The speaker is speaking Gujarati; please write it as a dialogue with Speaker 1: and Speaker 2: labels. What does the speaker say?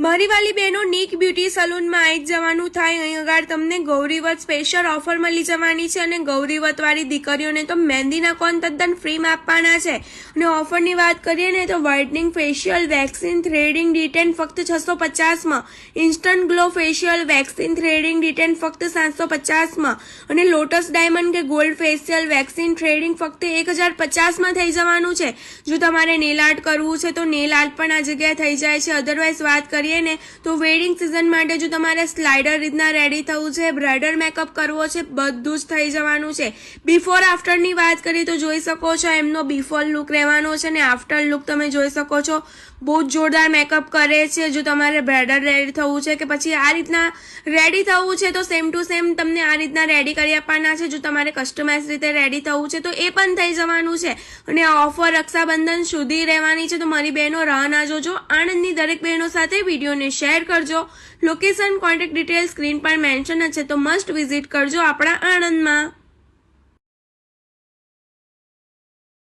Speaker 1: મારી વાલી બહેનો નિક બ્યુટી સલૂનમાં આવી જવાનું થાય। અહીં આગળ તમને ગૌરીવત સ્પેશિયલ ઓફર મળી જવાની છે અને ગૌરીવત વાળી દીકરીઓને તો મહેંદીના કોન તદ્દન ફ્રીમાં આપવાના છે। અને ઓફરની વાત કરીએ ને તો whitening facial waxing threading detan ફક્ત 650માં, instant glow facial waxing threading detan ફક્ત 750માં અને લોટસ ડાયમંડ કે ગોલ્ડ ફેશિયલ વેક્સિંગ થ્રેડિંગ ફક્ત 1050માં થઈ જવાનું છે। જો તમારે નેલ આર્ટ કરવું છે તો નેલ આર્ટ પણ આ જગ્યાએ થઈ જાય છે। અધરવાઇઝ વાત કરીએ ને તો વેડિંગ સિઝન માટે જો તમારે સ્લાઇડર રીતના રેડી થવું છે, બ્રાઇડલ મેકઅપ કરવો છે, બધું જ થઈ જવાનું છે। બિફોર આફ્ટરની વાત કરીએ તો જોઈ શકો છો એમનો બિફોર લુક રહેવાનો છે અને આફ્ટર લુક તમે જોઈ શકો છો બહુ જ જોરદાર મેકઅપ કરે છે। જો તમારે બ્રાઇડલ રેડી થવું છે કે પછી આ રીતના રેડી થવું છે તો સેમ ટુ સેમ તમને આ રીતના રેડી કરી આપવાના છે। જો તમારે કસ્ટમાઇઝ રીતે રેડી થવું છે તો એ પણ થઈ જવાનું છે અને આ ઓફર રક્ષાબંધન સુધી રહેવાની છે। તો મારી બહેનો રાહ ના જોજો। આણંદની દરેક બહેનો સાથે વિડીયોને શેર કરજો। લોકેશન, કોન્ટેક્ટ ડિટેલ સ્ક્રીન પર મેન્શન છે તો મસ્ટ વિઝિટ કરજો આપણા આણંદમાં।